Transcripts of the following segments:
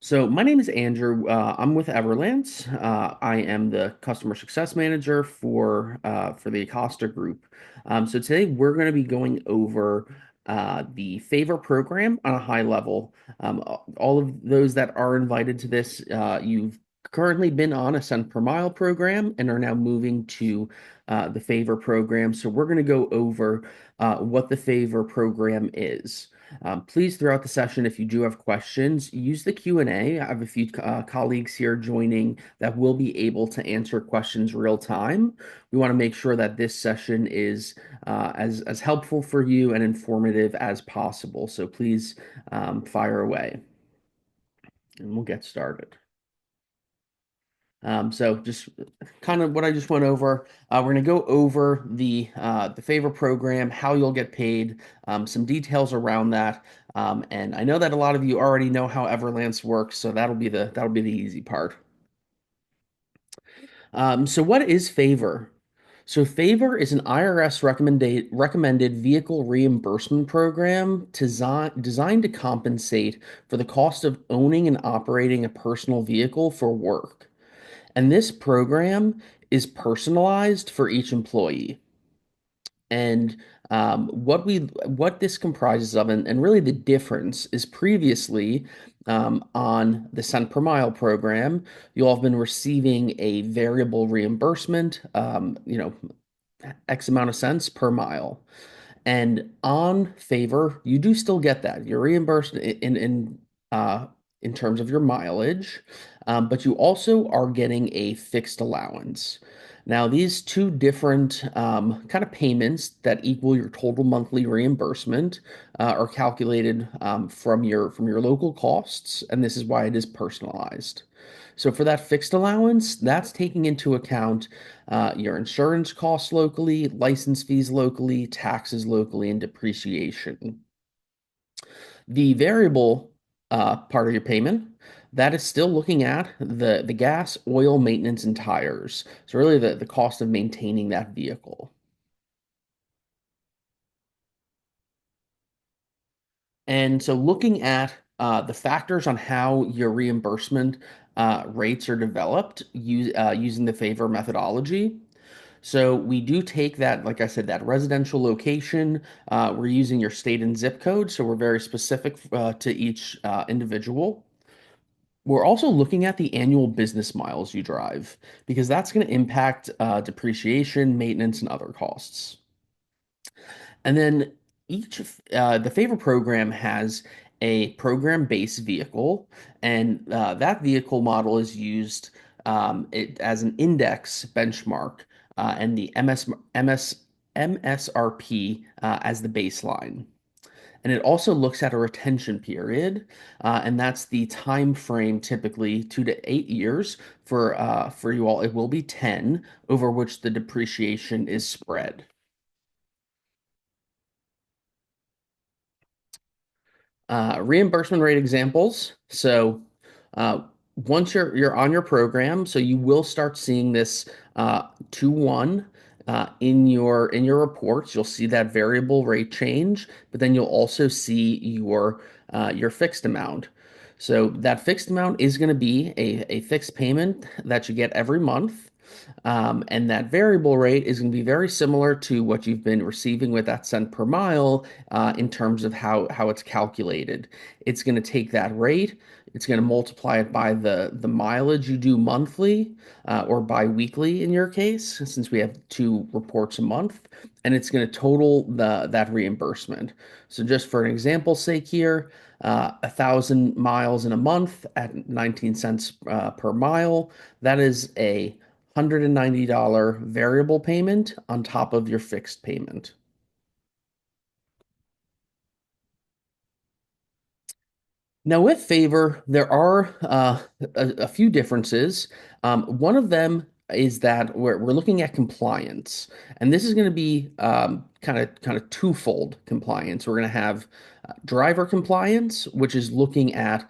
So my name is Andrew. I'm with Everlance. I am the customer success manager for the Acosta Group. So today we're going to be going over the favor program on a high level. All of those that are invited to this, you've currently been on a cent per mile program and are now moving to the favor program. So we're going to go over what the favor program is. Please, throughout the session, if you do have questions, use the Q&A. I have a few colleagues here joining that will be able to answer questions real time. We want to make sure that this session is as helpful for you and informative as possible. So please fire away, and we'll get started. So just kind of what I just went over. We're going to go over the favor program, how you'll get paid, some details around that. And I know that a lot of you already know how Everlance works, so that'll be the easy part. So what is favor? So favor is an IRS recommended vehicle reimbursement program designed to compensate for the cost of owning and operating a personal vehicle for work. And this program is personalized for each employee. And what this comprises of, and really the difference is previously on the cent per mile program, you all have been receiving a variable reimbursement, X amount of cents per mile. And on favor, you do still get that. You're reimbursed in terms of your mileage, but you also are getting a fixed allowance. Now, these two different kind of payments that equal your total monthly reimbursement are calculated from your local costs, and this is why it is personalized. So for that fixed allowance, that's taking into account your insurance costs locally, license fees locally, taxes locally, and depreciation. The variable part of your payment, that is still looking at the gas, oil, maintenance, and tires. So really the cost of maintaining that vehicle. And so looking at the factors on how your reimbursement rates are developed using the favor methodology. So we do take that, like I said, that residential location. We're using your state and zip code, so we're very specific to each individual. We're also looking at the annual business miles you drive because that's going to impact depreciation, maintenance, and other costs. And then the favor program has a program-based vehicle, and that vehicle model is used as an index benchmark, and the MSRP as the baseline. And it also looks at a retention period, and that's the time frame, typically 2 to 8 years. For you all, it will be 10, over which the depreciation is spread. Reimbursement rate examples. So uh, once you're on your program, so you will start seeing this 2-1 in your reports. You'll see that variable rate change, but then you'll also see your fixed amount. So that fixed amount is going to be a fixed payment that you get every month. And that variable rate is going to be very similar to what you've been receiving with that cent per mile in terms of how it's calculated. It's going to take that rate, it's going to multiply it by the mileage you do monthly or bi-weekly in your case, since we have two reports a month, and it's going to total that reimbursement. So just for an example's sake here, 1,000 miles in a month at 19 cents per mile, that is a $190 variable payment on top of your fixed payment. Now, with favor, there are a few differences. One of them is that we're looking at compliance, and this is going to be kind of twofold compliance. We're going to have driver compliance, which is looking at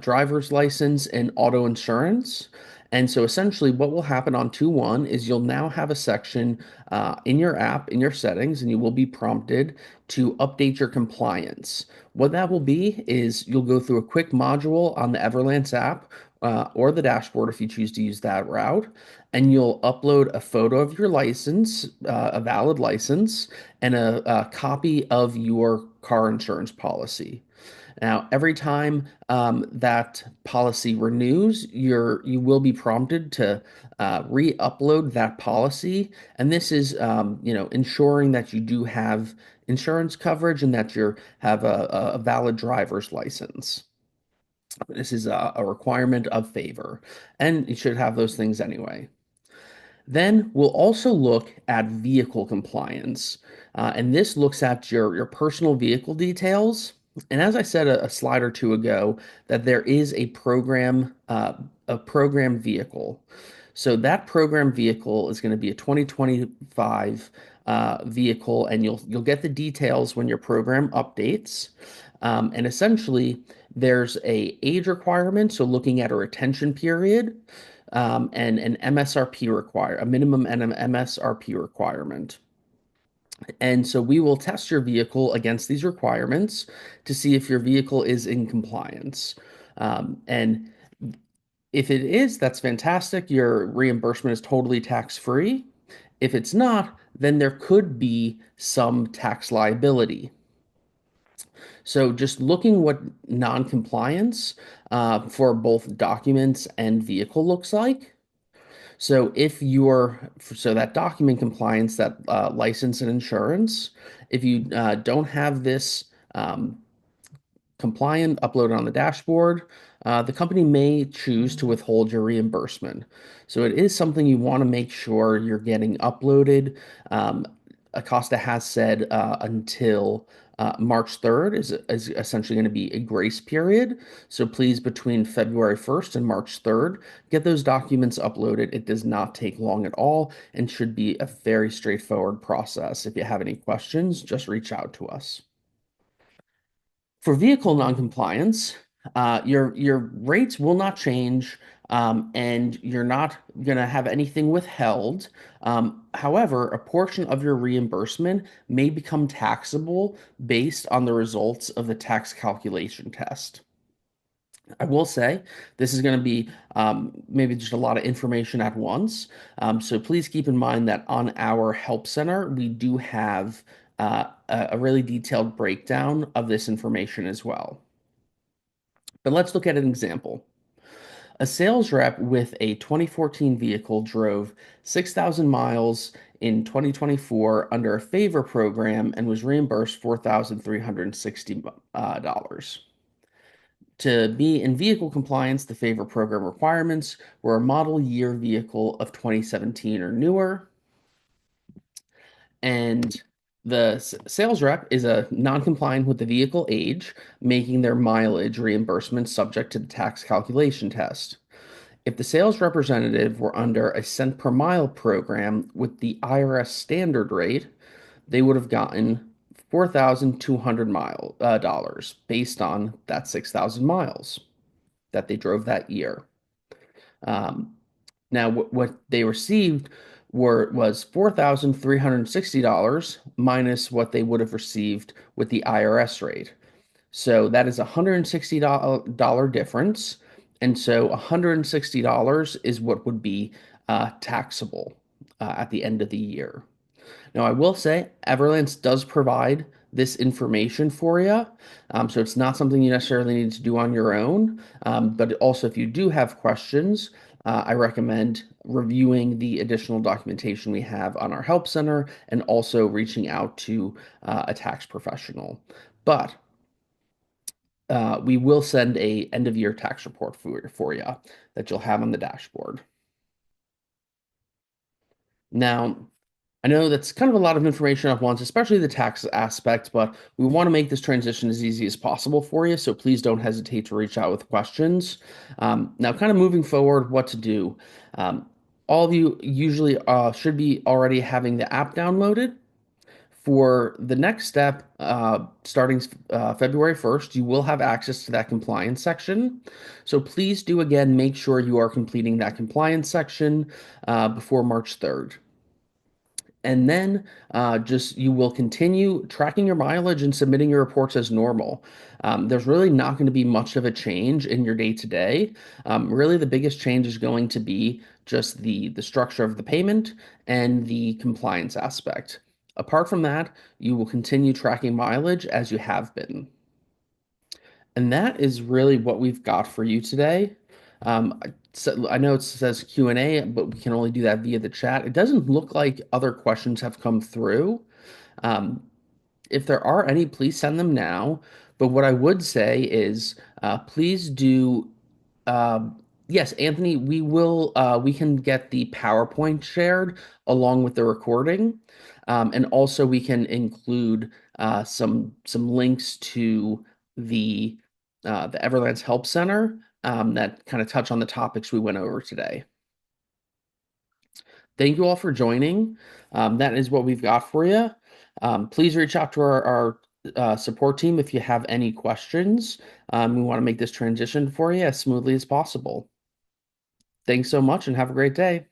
driver's license and auto insurance. And so essentially, what will happen on 2-1 is you'll now have a section in your app, in your settings, and you will be prompted to update your compliance. What that will be is you'll go through a quick module on the Everlance app or the dashboard if you choose to use that route, and you'll upload a photo of your license, a valid license, and a copy of your car insurance policy. Now, every time that policy renews, you will be prompted to re-upload that policy, and this is ensuring that you do have insurance coverage and that you have a valid driver's license. This is a requirement of favor, and you should have those things anyway. Then we'll also look at vehicle compliance, and this looks at your personal vehicle details. And as I said a slide or two ago, that there is a program vehicle. So that program vehicle is going to be a 2025 vehicle, and you'll get the details when your program updates. And essentially, there's a age requirement, so looking at a retention period, and an a minimum and an MSRP requirement. And so we will test your vehicle against these requirements to see if your vehicle is in compliance. And if it is, that's fantastic. Your reimbursement is totally tax-free. If it's not, then there could be some tax liability. So just looking what non-compliance for both documents and vehicle looks like. So that document compliance, that license and insurance, if you don't have this compliant uploaded on the dashboard, the company may choose to withhold your reimbursement. So it is something you want to make sure you're getting uploaded. Acosta has said until March 3rd is essentially going to be a grace period. So please, between February 1st and March 3rd, get those documents uploaded. It does not take long at all and should be a very straightforward process. If you have any questions, just reach out to us. For vehicle noncompliance, your rates will not change, and you're not going to have anything withheld. However, a portion of your reimbursement may become taxable based on the results of the tax calculation test. I will say this is going to be maybe just a lot of information at once. So please keep in mind that on our help center, we do have a really detailed breakdown of this information as well. But let's look at an example. A sales rep with a 2014 vehicle drove 6,000 miles in 2024 under a favor program and was reimbursed $4,360. To be in vehicle compliance, the favor program requirements were a model year vehicle of 2017 or newer, and the sales rep is a non-compliant with the vehicle age, making their mileage reimbursement subject to the tax calculation test. If the sales representative were under a cent per mile program with the IRS standard rate, they would have gotten $4,200 based on that 6,000 miles that they drove that year. Um, Now, what they received was $4,360 minus what they would have received with the IRS rate. So that is a $160 difference. And so $160 is what would be taxable at the end of the year. Now, I will say Everlance does provide this information for you. So it's not something you necessarily need to do on your own. But also, if you do have questions, I recommend reviewing the additional documentation we have on our help center and also reaching out to a tax professional. But we will send a end of year tax report for you that you'll have on the dashboard. Now, I know that's kind of a lot of information at once, especially the tax aspect, but we want to make this transition as easy as possible for you. So please don't hesitate to reach out with questions. Now, kind of moving forward, what to do. All of you usually should be already having the app downloaded. For the next step, starting February 1st, you will have access to that compliance section. So please do again make sure you are completing that compliance section before March 3rd. And then just you will continue tracking your mileage and submitting your reports as normal. There's really not going to be much of a change in your day to day. Really, the biggest change is going to be just the structure of the payment and the compliance aspect. Apart from that, you will continue tracking mileage as you have been. And that is really what we've got for you today. I know it says Q&A, but we can only do that via the chat. It doesn't look like other questions have come through. Um, if there are any, please send them now. But what I would say is, please do. Uh, yes, Anthony, we can get the PowerPoint shared along with the recording, and also we can include some links to the Everlands Help Center that kind of touch on the topics we went over today. Thank you all for joining. That is what we've got for you. Please reach out to our support team if you have any questions. We want to make this transition for you as smoothly as possible. Thanks so much and have a great day.